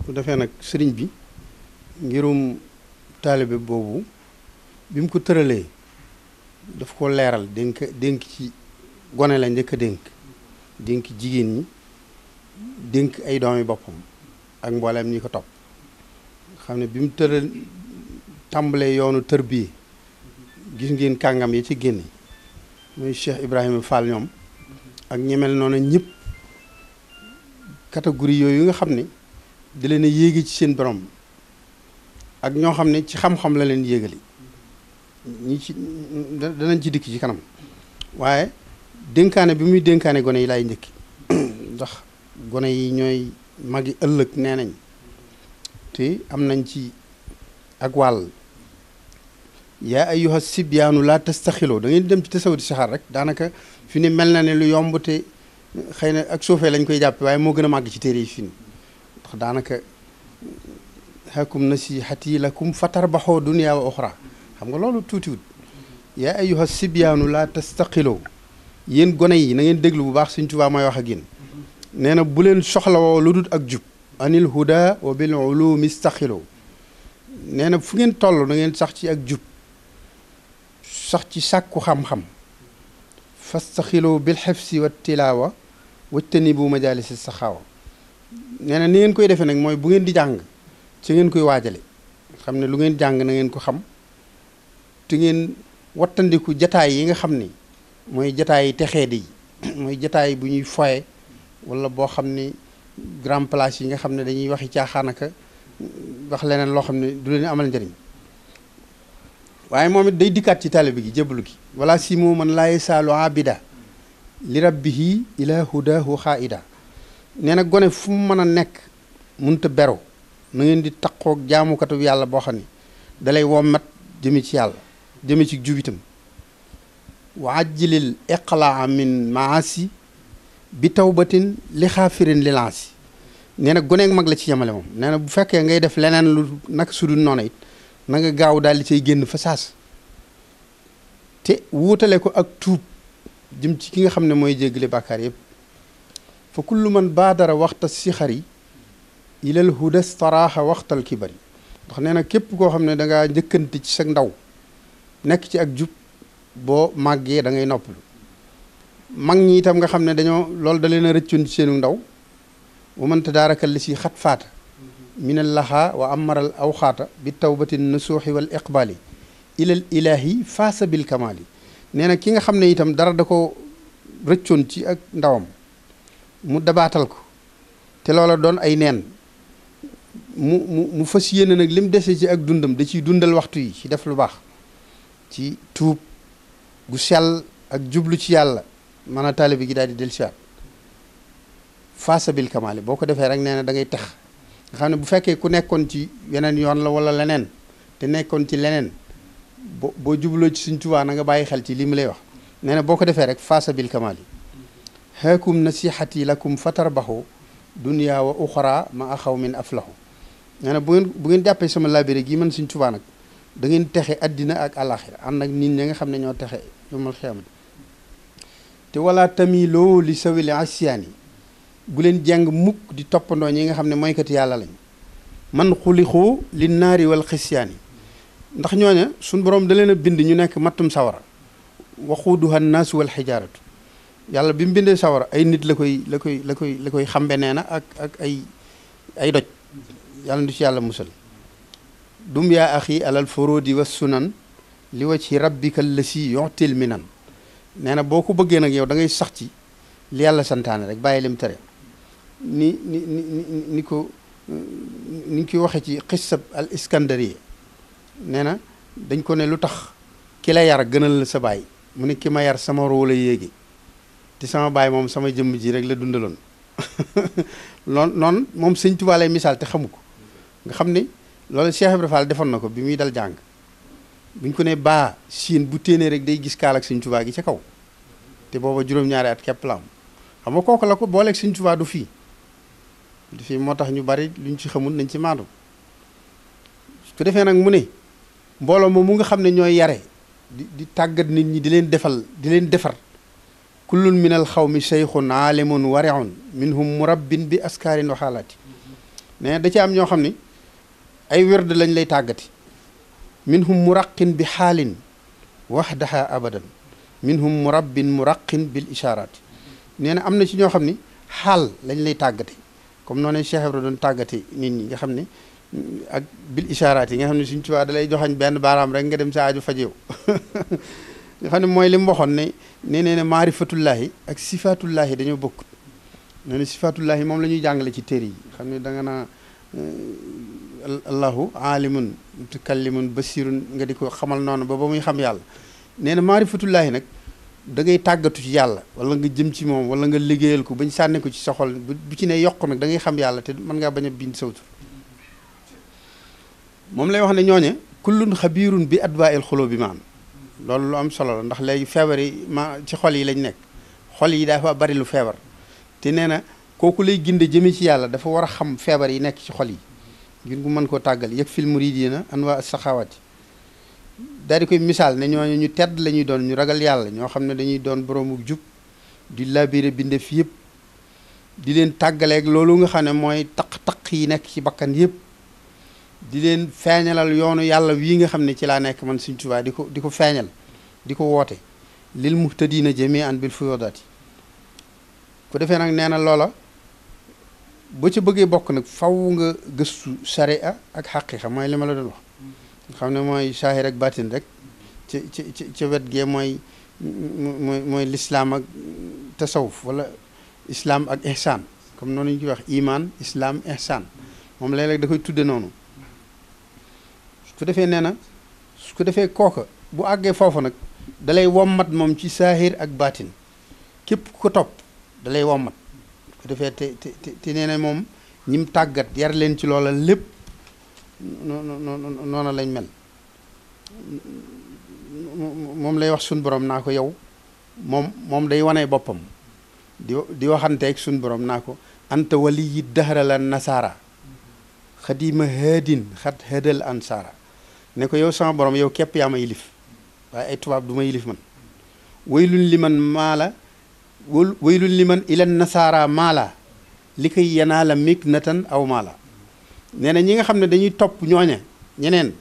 bu defee nag sëriñ bi ngirum taalibe boobu bi mu ko tëralee daf ko leeral dénk ci gone la njëkk a dénk jigéen ñi dénk ay doomi boppam ak mbooleem ñi ko topp xam ne bi mu tàmbalee yoonu tërbiye gis ngeen kàngam yi ci génne muy Cheikh Ibrahima Fall ñoom ak ñi mel noonu ñëpp catégorie yooyu nga xam ne di leen a yéegi ci seen borom ak ñoo xam ne ci xam-xam la leen yéegali ñi ci danañ ci dikk ci kanam waaye dénkaane bi muy dénkaane gone yi laay njëkki ndax gone yi ñooy magi ëllëg nee nañ te am nañ ci ak wàll yaa ayyuha sibyaanu laa tastaxiloo da ngeen dem ci tasawudi saxaar rek daanaka fi ne mel na ne lu yomb te xëy na ak suufee lañ koy jàppe waaye moo gën a màgg ci téere yi fi ndax daanaka hakum nasihati lakum fatarbaxoo dunya wa oxra xam nga loolu tuutiwut yaa ayyuha sibyaanu laa tastaqiloo yéen gone yi na ngeen déglu bu baax Sëñ Tuubaa mooy wax ak yéen nee na bu leen soxlawoo lu dul ak jub anil huda wa bil ulumi staxiloo nee na fu ngeen toll na ngeen sax ci ak jub sax ci sàkku xam-xam fastaxiloo bil xefsi wa tilaawa wajtanibu majalisi saxaawa nee na ni ngeen koy defee nag mooy bu ngeen di jàng ci ngeen koy waajale xam ne lu ngeen jàng na ngeen ko xam te ngeen wattandiku jataay yi nga xam ni mooy jataay yi texee di mooy jataay bu ñuy foye wala boo xam ni grand place yi nga xam ne dañuy waxi caaxaanaka wax leneen loo xam ne du leen amal njëriñ waaye moom it day dikkaat ci taalibe gi jébbalu gi wala si moo man laa yasaalu abida li rabbihi ila hudahu xaida nee na gone fu mu mën a nekk munta beru na ngeen di taqoog jaamukatu yàlla boo xam ne dalay wommat jëme ci yàlla jëme ci jubitam wa ajjilil iqlaa min maasi bi tawbatin li xaafirin li lansi nee na goneeg mag la ci yemale moom nee na bu fekkee ngay def leneen lu nag sudul noonu it na nga gaaw daal di cay génn fa saas te wuutale ko ak tuub jëm ci ki nga xam ne mooy jéggale bàkkaar yëpp fa kullu man baadara waxta sixari ilal huda staraaxa waxtal kibari ndax nee na képp koo xam ne dangaa njëkkante ci sa ndaw nekk ci ak jub boo màggee da ngay noppalu mag ñi itam nga xam ne dañoo loolu da leen a rëccoon ci seenu ndaw wa man tadaarakal li si xat faata minal laxaa wa amaral awxaata bi tawbati nusuuxi wal iqbaali ilal ilaahi faasa bil kamaali nee na ki nga xam ne itam dara da ko rëccoon ci ak ndawam mu dabaatal ko te loola doon ay neen mu fas yéene nag lim dese ci ak dundam da ciy dundal waxtu yi ci def lu baax ci tuub gu sell ak jublu ci yàlla mën a taalibe gi daal di dellusiwaat faasa bil kamaali boo ko defee rek nee na da ngay tax nga xam ne bu fekkee ku nekkoon ci yeneen yoon la wala leneen te nekkoon ci leneen boo jubloo ci Sëñ Tuubaa na nga bàyyi xel ci li mu lay wax nee na boo ko defee rek faasa bil kamaali haakum nasihati lakum fatarbaxu dunya wa uxra ma axaw min aflahu nee na bu ngeen jàppee sama labiré gi man Sëñ Tuubaa nag da ngeen texe addina ak àlaxira ànd ak nit ñi nga xam ne ñoo texe yomal xiyamati te wala tamiloo li sawili asiyaani bu leen jàng mukk di toppandoo ñi nga xam ne mooykati yàlla lañ man xulixoo li naari wal xisyaani ndax ñooña suñ borom da leen a bind ñu nekk mattum sawara waxuuduha naasu wal xijaaratu yàlla bi mu bindee sawara ay nit la koy xambe nee na ak ay doj yàlla ndu ci yàlla musal dum yaa axi alal forodi wa sunan li wa ci rabbika lasi yoxtil minan nee na boo ko bëggee nag yow da ngay sax ci li yàlla santaane rek bàyyi lim tere ni ko waxee ci xissab al iskandariya nee na dañ ko ne lu tax ki la yar gënal la sa baay mu ne ki ma yar sama roo la yéegi te sama baay moom sama jëmm ji rek la dundaloon noonu moom Sëñ Tuubaa lay misaal te xamu ko nga xam ne loolu Cheikh Ibrahima Fall defoon na ko bi muy dal jàng buñ ko ne baa siin bu téenee rek day gis kaal ak Sëñ Tuubaa gi ca kaw te booba juróom-ñaari at képp la am xam nga kooku la ko booleeg Sëñ Tuubaa du fii moo tax ñu bari luñ ci xamul nañ ci maandu su ko defee nag mu ne mbooloo moom mu nga xam ne ñooy yare di tàggat nit ñi di leen defar kullun min al xawmi cheikhun aalimun wariun minhum murabbin bi askaarin wa xaalaati ne da ci am ñoo xam ni ay wérd lañ lay tàggati minhum muraqin bi xaalin waxdaha abadan minhum murabbin muraqin bil isharaati nee na am na ci ñoo xam ni xaal lañ lay tàggate comme noonu Cheikh Ibra doon tàggate nit ñi nga xam ne ak bil isharaat yi nga xam ne suñ Tuubaa da lay joxañ benn baaraam rek nga dem sa aju fajew nga xam ne mooy li mu waxoon ne nee na maarifatullaahi ak sifaatullaahi dañoo bokkut nee na sifaatullaahi moom la ñuy jàngale ci téere yi xam ne da nga naa allahu aalimun mutakallimun basirun nga di ko xamal noonu ba muy xam yàlla nee na maarifatullaahi nag da ngay tàggatu ci yàlla wala nga jëm ci moom wala nga liggéeyal ko bañ sànni ko ci soxol bu ci ne yokk nag da ngay xam yàlla te mën ngaa bañ a bind sawtur moom lay wax ne ñooñe kullun xabiirun bi adwaa il xuloo bi maam loolu lu am solo la ndax léegi feebar yi ci xol yi lañ nekk xol yi dafa bari lu feebar te nee na kooku lay ginde jëme ci yàlla dafa war a xam feebar yi nekk ci xol yi ngir mu mën koo tàggal yëg fil muridiina anwaa saxawaati daal di koy misaal ne ñooñu ñu tedd la ñuy doon ñu ragal yàlla ñoo xam ne dañuy doon boroomu jub di labiré bindeef yëpp di leen tàggaleeg loolu nga xam ne mooy taq-taq yi nekk ci bakkan yëpp di leen feeñalal yoonu yàlla wii nga xam ne ci laa nekk man Sëñ Tuubaa di ko feeñal di ko woote lil muhtadiina jamii'an bil fuyuudaati ku defee nag nee na loola boo ca bëggee bokk nag faw nga gëstu sharia ak xaqiiqa mooy li ma la doon wax nga xam ne mooy saahir ak baatin rek ci wet gee mooy lislaam ak tasawuf wala islaam ak ihsaan comme noonu ñu koy wax iman islaam ihsaan moom léeg-léeg da koy tudde noonu su ko defee nee na su ko defee kooka bu àggee foofu nag dalay wommat moom ci saahir ak baatin képp ku ko topp dalay wommat su ko defee te nee na moom ñim tàggat yar leen ci loola lépp noona lañ mel moom lay wax suñ borom naa ko yow moom day wane boppam di waxanteeg suñ borom naa ko anta waliyi dahra la nasaara xadima haadin xat hadal ansaara ne ko yow sama borom yow képp yaa ma yilif waaye ay tubaab du ma yilif man waylun li man maala waylun li man ilan nasaara maala li koy yanaa la mig natan aw maala nee na ñi nga xam ne dañuy topp ñooña ñeneen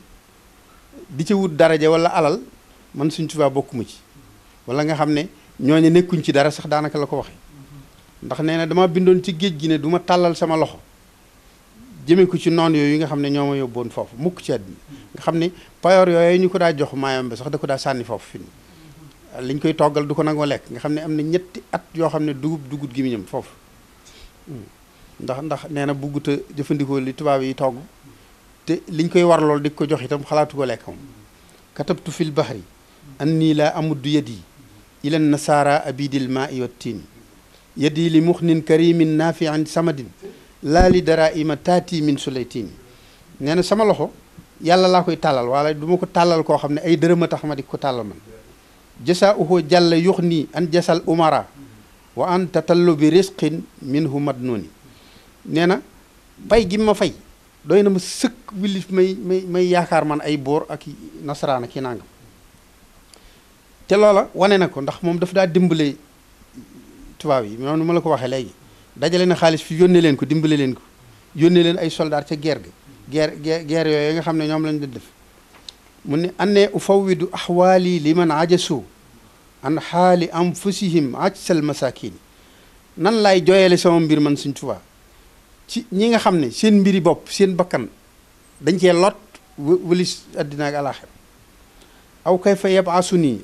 di ca wut daraja wala alal man Sëñ Tuubaa bokkuma ci wala nga xam ne ñooña nekkuñ ci dara sax daanaka la ko waxe ndax nee na dama bindoon ci géej gi ne du ma tàllal sama loxo jëme ko ci noon yooyu nga xam ne ñoo ma yóbboon foofu mukk ci àddina nga xam ne payoor yooyu ñu ko daa jox Mayombe sax da ko daa sànni foofu fi liñ koy toggal du ko nangoo lekk nga xam ne am na ñetti at yoo xam ne dugut gi mu ñëm foofu ndax nee na buggut a jëfandikoo li tubaab yi togg te liñ koy war lool di ko jox itam xalaatu ko lekk moom katabtu fil bahri anni laa amuddu yadi ilan nasaara abidil maa'i wa tiini yadi li muxnin karimin naafi'in samadin laa li dara ima taati min sulaytini nee na sama loxo yàlla laa koy tàllal wala du ma ko tàllal koo xam ne ay dërëm a tax ma di ko tàllal man jasa uhu jàlla yux nii an jasal umara wa an tatallu bi risqin minhu madnuni nee na pay gi ma fay doy na ma sëkk wilif may yaakaar man ay boor ak nasaraan ak i nangam te loola wane na ko ndax moom daf daa dimbale tubaab yi noonu ma la ko waxee léegi dajale na xaalis fi yónnee leen ko dimbale leen ko yónnee leen ay soldaar ca guerre yooyu nga xam ne ñoom lañ doon def mu ne annee ufawwidu axwaali liman ajasu an xaali anfusihim ajsal masakin nan laay jooyale sama mbir man Sëñ Tuubaa ci ñi nga xam ne seen mbiri bopp seen bakkan dañ cee lot wëlis àddina ak alaaxira aw kayfa yabasu nii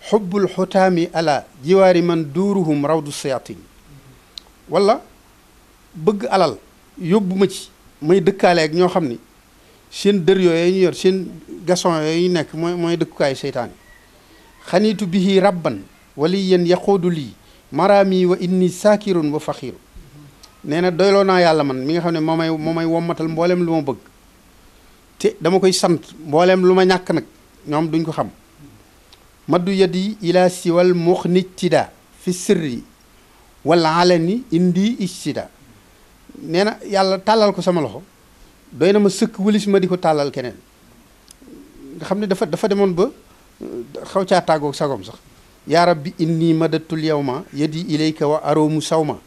xubbul xutaami ala jiwaari man duuruhum rawdu sayatin wala bëgg alal yóbbu ma ci may dëkkaale ak ñoo xam ni seen dër yooyu ñu yor seen gason yooyu ñu nekk mooy dëkkukaayu seytaane xaniitu bihi rabban waliyan yaquudu lii maraami wa inni saakirun wa faxiiru nee na doyloo naa yàlla man mi nga xam ne moo may wommatal mbooleem lu ma bëgg te dama koy sant mbooleem lu ma ñàkk nag ñoom duñ ko xam maddu yadi ila siwal muxnitida fi sirri wala alani indi ijtida nee na yàlla tàllal ko sama loxo doy na ma sëkk wëlis ma di ko tàllal keneen nga xam ne dafa demoon ba xaw caa tàggoog sagom sax yaa rabbi inni madatul yawma yadi ilayka wa aroomu sawma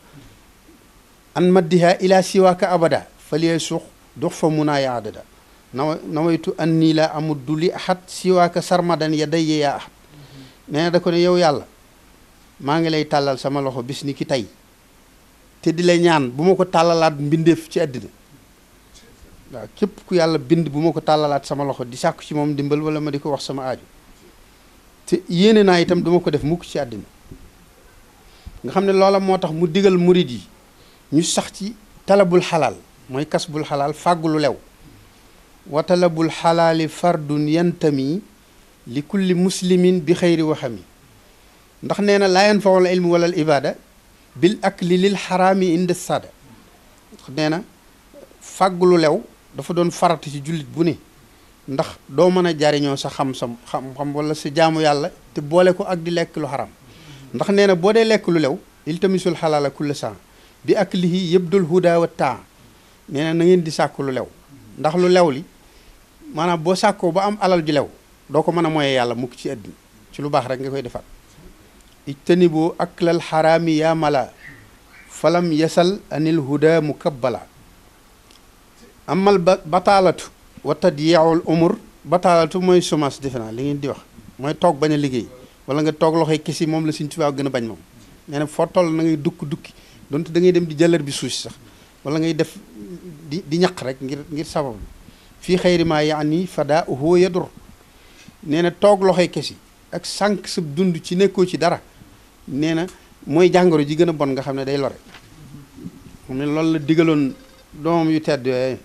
an maddiha ila siwaaka abada falie suux dox fa munaa yaadada nawaytu anni la amuddu li ahad siwaaka sarmadan ya day yaa ahad nee na da ko ne yow yàlla maa ngi lay tàllal sama loxo bis ni ki tey te di lay ñaan bu ma ko tàllalaat mbindeef ci àddina waaw képp ku yàlla bind bu ma ko tàllalaat sama loxo di sàkku ci moom dimbal wala ma di ko wax sama aaju te yéene naa itam duma ko def mukk ci àddina nga xam ne loola moo tax mu digal murid yi ñu sax ci talabul xalaal mooy kasbul xalaal fàggu lu lew wa talabul xalaali fardun yantami li kulli muslimin bi xayri waxami ndax nee na laa yanfaul ilmu wala al ibada bil akli lil xaraami inda sada nee na fàggu lu lew dafa doon farata ci jullit bu ne ndax doo mën a jariñoo sa xam-xam wala sa jaamu yàlla te boole ko ak di lekk lu xaram ndax nee na boo dee lekk lu lew iltamisul xalaala kulla saa bi aklihi yabdul huda wa taa nee na na ngeen di sàkk lu lew ndax lu lew li maanaam boo sàkkoo ba am alal ju lew doo ko mën a moyee yàlla mukk ci àddina ci lu baax rek nga koy defaat ijtanibu aklal xaraami yaa mala falam yasal anil huda mukabbala amal bataalatu wa tadyi'ul umur bataalatu mooy chômage defe naa li ngeen di wax mooy toog bañ a liggéey wala nga toog loxoy kesi moom la Sëñ Tuubaa gën a bañ moom nee na foo toll na ngay dukki donte da ngay dem di jëllar bi suuf si sax wala ngay def di ñaq rek ngir sabab fii xayri maa yaani fada huwa yadur nee na toog loxoy kesi ak sànq sa dund ci nekkoo ci dara nee na mooy jàngoro ji gën a bon nga xam ne day lore xam ne loolu la digaloon doomam yu tedd yooyu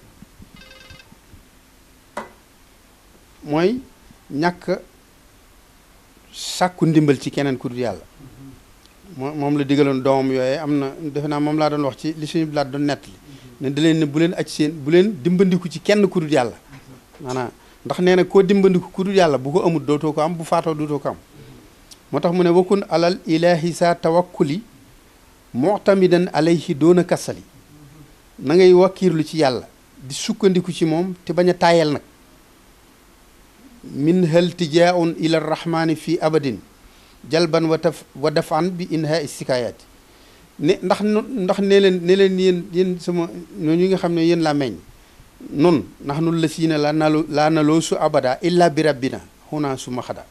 mooy ñàkk sàkku ndimbal ci keneen ku dul yàlla moom la digaloon doomam yooyu am na defe naa moom laa doon wax ci li suñu bilaat doon nettali ne da leen ne bu leen aj seen bu leen dimbandiku ci kenn ku dul yàlla maanaam ndax nee na koo dimbandiku ku dul yàlla bu ko amul dootoo ko am bu faatoo dootoo ko am moo tax mu ne wakkun alal ilahi sa tawakkuli mu'tamidan alayhi doona kasali na ngay wakkiirlu ci yàlla di sukkandiku ci moom te bañ a taayal nag min hal tijaun ila rahmani fi abadin jalban wa dafan bi inha istikayaati ne ndax ne leen yéen sama ñooñu nga xam ne yéen laa meññ nun ndax nun la siina laa naloo su abada illa bi rabbina xunaa suma xada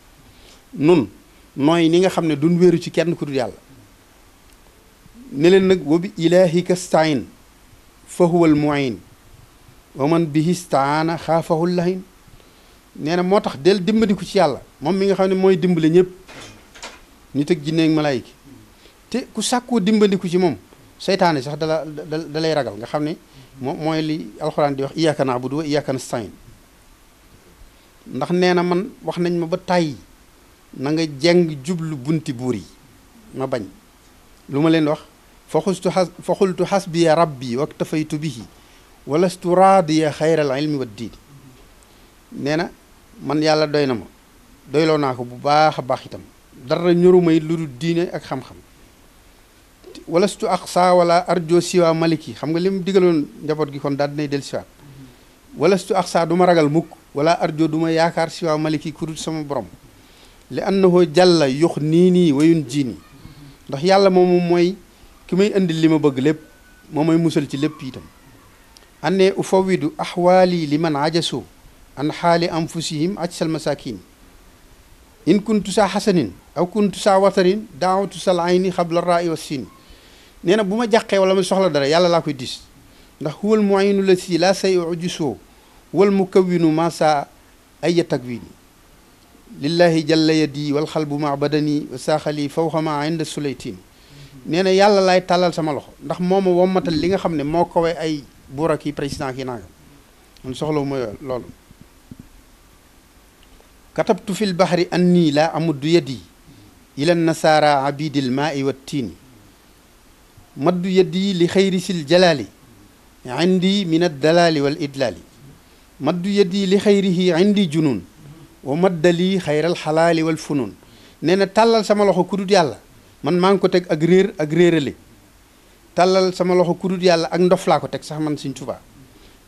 nun nooy ni nga xam ne duñ wéeru ci kenn ku dul yàlla ne leen nag wa bi ilahika stain fa huwa al muin wa man bihi staana xaafahu lahin nee na moo tax del dimbandiku ci yàlla moom mi nga xam ne mooy dimbale ñëpp nit ak jinne ak malaayika te ku sàkkoo dimbandiku ci moom seytaane sax da lay ragal nga xam ne mooy li alxuraan di wax iyyaka na'budu wa iyyaka nasta'in ndax nee na man wax nañ ma ba tàyyi na nga jeng jublu bunti buur yi ma bañ lu ma leen wax fa xultu xasbiya rabbi waktafaytu bihi walastu raadiya xayral ilmi wa diini nee na man yàlla doy na ma doyloo naa ko bu baax a baax itam dara ñorumay lu dul diine ak xam-xam walastu aqsa wala arjo siwa maliki xam nga li mu digaloon njaboot gi kon daal dinay del siwaat walastu aqsa du ma ragal mukk wala arjo du ma yaakaar siwa maliki ku dul sama borom li annahu jàlla yux nii wayun jiini ndax yàlla moomu mooy ki may indi li ma bëgg lépp moo may musal ci lépp itam annee ufawidu axwaali li man ajasu an xaali anfusihim ajsal masakin in kuntu saa xasanin aw kuntu saa watarin daawatu sal ayni xabla rai wa siin nee na bu ma jàqee wala ma soxla dara yàlla laa koy dis ndax huwal muayinu la si la say ujusoo wal mukawinu ma saa aya takwini lillahi jalla yadi wal xalbu ma badani wa saaxali fawxama inda sulaytin nee na yàlla laay tàllal sama loxo ndax moo ma wommatal li nga xam ne moo kowe ay buur ak i président ki nangam man soxlawu ma loolu katabtu fi lbahri anni laa amuddu yadi ila nasaara abidil maai wa tiini maddu yadi li xayri sil jalaali indi min addalaali wal idlaali maddu yadi li xayrihi indi junun wa maddali xayral xalaali wal funun nee na tàllal sama loxo kudut yàlla man maa ngi ko teg ak réer ak réerale tàllal sama loxo kudut yàlla ak ndof laa ko teg sax man Sëñ Tuubaa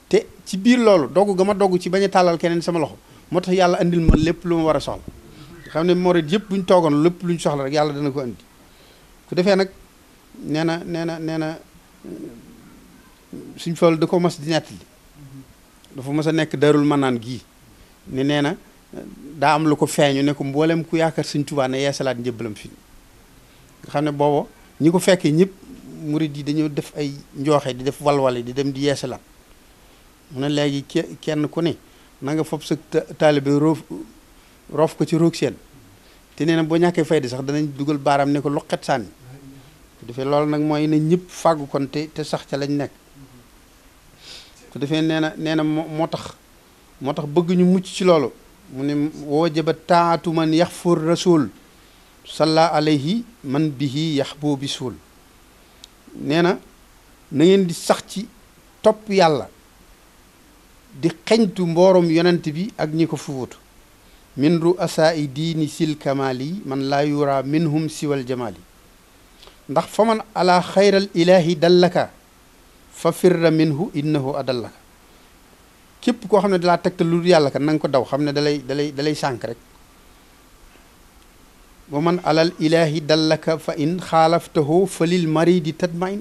te ci biir loolu dogg ga ma dogg ci bañ a tàllal keneen sama loxo moo tax yàlla andil ma lépp lu ma war a soxla xam ne morit yëpp bu ñu toogoon lépp lu ñu soxla rek yàlla dana ko andi ku defee nag nee na suñ Fallu da ko mas di nettali dafa mas a nekk Darul Manaan gii ni nee na daa am lu ko feeñu ne ko mboolem ku yaakaar Sëñ Tuubaa ne yeesalaat njëbbalam fi nga xam ne booba ñi ko fekkee ñëpp murid yi dañoo def ay njooxe di def walwale di dem di yeesalaat mu ne léegi kenn ku ne na nga fob sa taalibe roof ko ci roog seen te nee na boo ñàkkee fayda sax danañ dugal baaraam ne ko loqet sànni su defee loolu nag mooy ne ñëpp fàggu kon te sax ca lañ nekk su defee nee na moo tax bëgg ñu mucc ci loolu mu ne wajaba taatu man yaxfur rasul salla alayhi man bihi yaxboo bi suul nee na ngeen di sax ci topp yàlla di xeñtu mboorom yonent bi ak ñi ko fuutu min ru'asaa'i diini sil kamali man laa yura minhum siwal jamali ndax fa man ala xayral ilahi dallaka fa firra minhu innahu adallaka képp koo xam ne dalaa tegtal lu yàlla kat na nga ko daw xam ne dalay sànk rek wa man alal ilahi dallaka fa in xaalaftahu fa lil maridi tatmain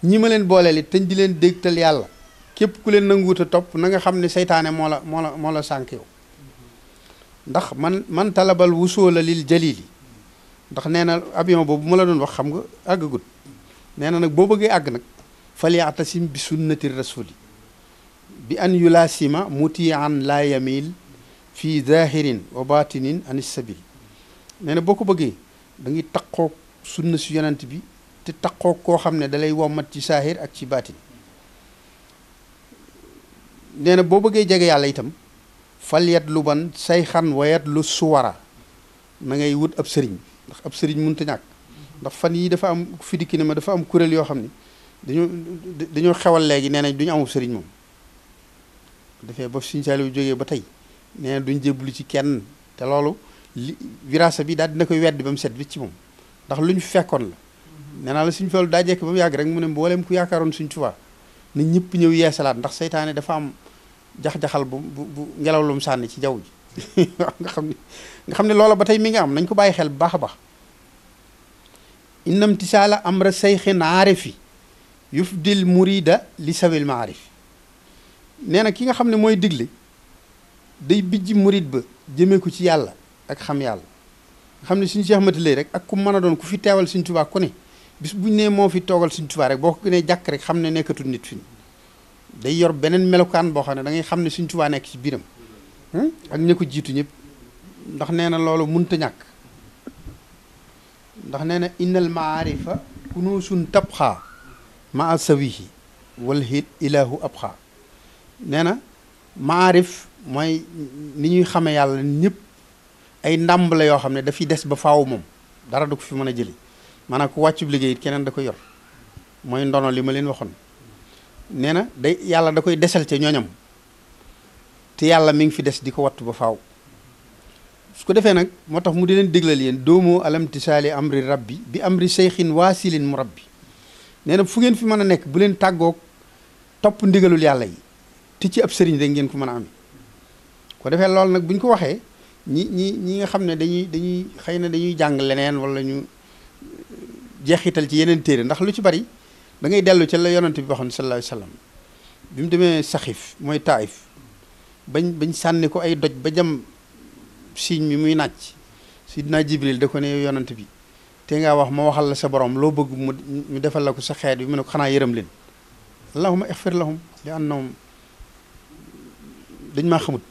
ñi ma leen booleel it teñ di leen dégtal yàlla képp ku leen nanguwut a topp na nga xam ne seytaane moo la sànk yow ndax man talabal wusoola lil jalili ndax nee na avion boobu ma la doon wax xam nga àggagut nee na nag boo bëggee àgg nag falyaatasim bi sunnati rasuli bi an yulaasima mutian la yamil fi zahirin wa batinin anis sabil nee na boo ko bëggee da ngay taqoo sunna si yonent bi te taqoo koo xam ne dalay wommat ci saahir ak ci baatin nee na boo bëggee jege yàlla itam falyat lu ban say xan wayat lu suwara na ngay wut ab sëriñ ndax ab sëriñ mënut a ñàkk ndax fan yi dafa am fi dikki ne ma dafa am kuréel yoo xam ne dañoo xewal léegi nee nañ duñu amub sëriñ moom dafee ba Sëriñ Saaliw jógee ba tey nee na duñ jébbalu ci kenn te loolu wirasa bi daal dina koy weddi ba mu set bi ci moom ndax lu ñu fekkoon la nee naa la Sëriñ Fallu daa jekk ba mu yàgg rek mu ne mbooleem ku yaakaaroon Sëriñ Tuubaa na ñëpp ñëw yeesalaat ndax seytaane dafa am jax-jaxal bu ngelaw lu mu sànni ci jaww ji nga xam ne loola ba tey mi nga am nañ ko bàyyi xel bu baax a baax innam tisaala amra sayxin aarifi yufdil murida li sawil maarif nee na ki nga xam ne mooy digle day bijji murid ba jëmee ko ci yàlla ak xam yàlla nga xam ne suñu Seex Mati Lay rek ak ku mën a doon ku fi teewal Sëriñ Tuubaa ku ne bis buñ nee moo fi toogal Sëriñ Tuubaa rek boo ko gënee jàkk rek xam ne nekkatul nit fi day yor beneen melokaan boo xam ne da ngay xam ne Sëriñ Tuubaa nekk ci biiram ak ña ko jiitu ñëpp ndax nee na loolu munta ñàkk ndax nee na innal maarifa kunuusun tabxaa ma sawihi wal hit ilahu abxaa nee na maarif mooy ni ñuy xame yàlla ñëpp ay ndàmb la yoo xam ne dafiy des ba faaw moom dara du ko fi mën a jëli maanaam ku wàccub liggéey it keneen da ko yor mooy ndono li ma leen waxoon nee na day yàlla da koy desal ca ñooñam te yàlla mi ngi fi des di ko wattu ba faaw su ko defee nag moo tax mu di leen déglal yéen doomoo alamtisaali amri rabbi bi amri seyxin waasilin mu rabbi nee na fu ngeen fi mën a nekk bu leen tàggoog topp ndigalul yàlla yi te ci ab sëriñ rek ngeen ko mën a amee ko defee loolu nag bu ñu ko waxee ñi nga xam ne dañuy xëy na dañuy jàng leneen wala ñu jeexital ci yeneen téere ndax lu ci bari da ngay dellu ca la yonent bi waxoon sallallahu alayhi wa sallam bi mu demee saxif mooy taif bañ sànni ko ay doj ba jam siiñ mi muy nàcc sidina Jibril da ko ne yow yonent bi te ngaa wax ma waxal la sa borom loo bëgg mu defal la ko sa xeet bi mu ne ko xanaa yërëm leen allahumma ixfir lahum li annahum dañ maa xamut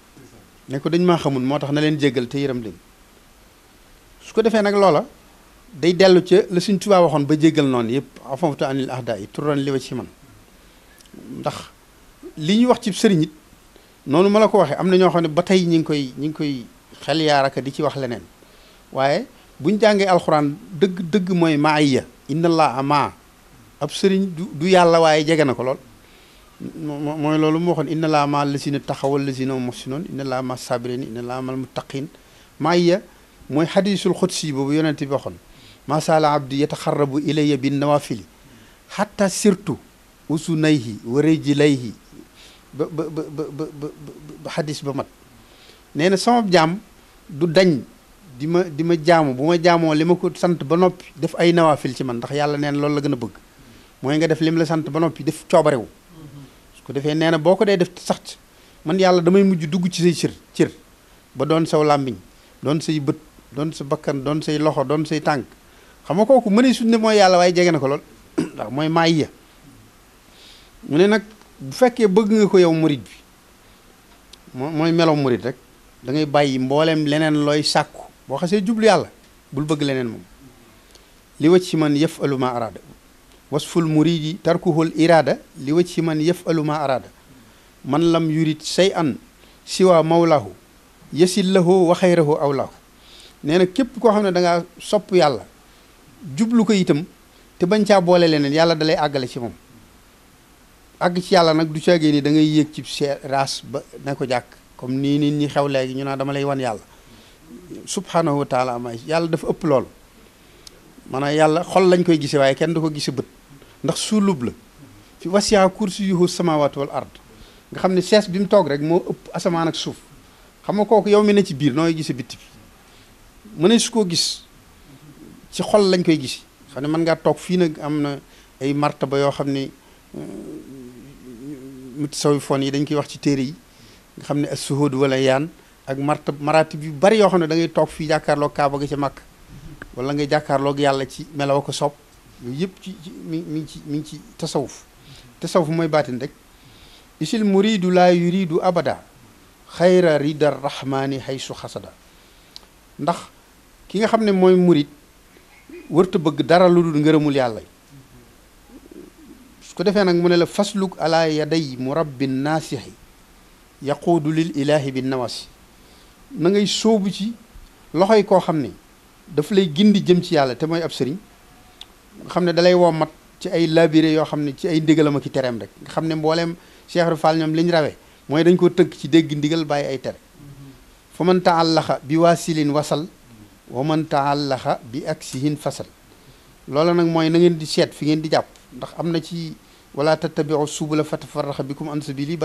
ne ko dañ maa xamut moo tax na leen jéggal te yërëm leen su ko defee nag loola day dellu ca la Sëriñ Tuubaa waxoon ba jéggal noonu yëpp afawtu anil ahdaa yi turan li wa ci man ndax li ñuy wax ci sëriñ it noonu ma la ko waxee am na ñoo xam ne ba tey ñi ngi koy xel yaaraka di ci wax leneen waaye buñ jàngee alxuraan dëgg mooy maaya inna allaha maa ab sëriñ du yàlla waaye jege na ko lool mooy loolu mu waxoon inna allaha maa lazina taxaw lazina muhsinoon inna allaha maa sabirin inna allaha maa muttaqin maaya mooy xadiisul xudsi boobu yonent bi waxoon maa saala abdi yataxarrabu ilayya bin nawafili xatta sirtu usunayhi wa rijlayhi ba xadis ba mat nee na sama jaam du dañ di ma jaamu bu ma jaamoo li ma ko sant ba noppi def ay nawafil ci man ndax yàlla neen loolu la gën a bëgg mooy nga def lim la sant ba noppi def coobarewu su ko defee nee na boo ko dee def sax man yàlla damay mujj dugg ci say cër ba doon saw làmmiñ doon say bët doon sa bakkan doon say loxo doon say tànk xam nga kooku mënee suñ ne mooy yàlla waaye jege na ko lool ndax mooy maay ya mu ne nag bu fekkee bëgg nga ko yow murit bi mooy melow murit rek da ngay bàyyi mbooleem leneen looy sàkku boo xasee jublu yàlla bul bëgg leneen moom li wacc ci man yafalu ma araada wasful muridi tarkuhul iraada li wacc ci man yafalu ma araada man lam yurid say an siwa mawlahu yasil lahu wa xayrahu awlahu nee na képp koo xam ne da ngaa sopp yàlla jublu ko itam te bañ caa boole leneen yàlla dalay àggale ci moom àgg ci yàlla nag du caagee ni da ngay yéeg ci raas ba ne ko jàkk comme nii nit ñi xew léegi ñu naa dama lay wan yàlla subhanahu wa taala may yàlla dafa ëpp lool maanaam yàlla xol lañ koy gise waaye kenn du ko gise bët ndax suulub la fi wasi'a kursiyuhu samawati wal ard nga xam ne sees bi mu toog rek moo ëpp asamaan ak suuf xam nga kooku yow mi ne ci biir nooy gise bitti bi mëne su koo gis ci xol lañ koy gis xam ne mën ngaa toog fii nag am na ay martaba yoo xam ne mutasawwifoon yi dañ koy wax ci téere yi nga xam ne as-suhud wala yaan ak maratib yu bari yoo xam ne da ngay toog fii jàkkaarloog kaaba ga ca màkk wala ngay jàkkaarloog yàlla ci melaw ko sopp yooyu yëpp mi ngi ci tasawuf mooy baatin rek isil muridu laa yuridu abada xayra rida rahmani haysu xasada ndax ki nga xam ne mooy murid wërta bëgg dara lu dul ngërëmul yàlla su ko defee nag mu ne la fasluk ala yaday murabbin naasixi yaquudu lil ilahi bi nawasi na ngay sóobu ci loxoy koo xam ne daf lay gindi jëm ci yàlla te mooy ab sëriñ nga xam ne dalay woo mat ci ay labiré yoo xam ne ci ay ndigalam ak i tereem rek nga xam ne mbooleem Cheikh Ibra Fall ñoom li ñu rawee mooy dañ koo tënk ci dégg ndigal bàyyi ay tere fa man taallaxa bi waasilin wasal wa man taallaxa bi aksihin fasal loola nag mooy na ngeen di seet fi ngeen di jàpp ndax am na ci wala tattabiu subula fatafarraxa bikum an sabili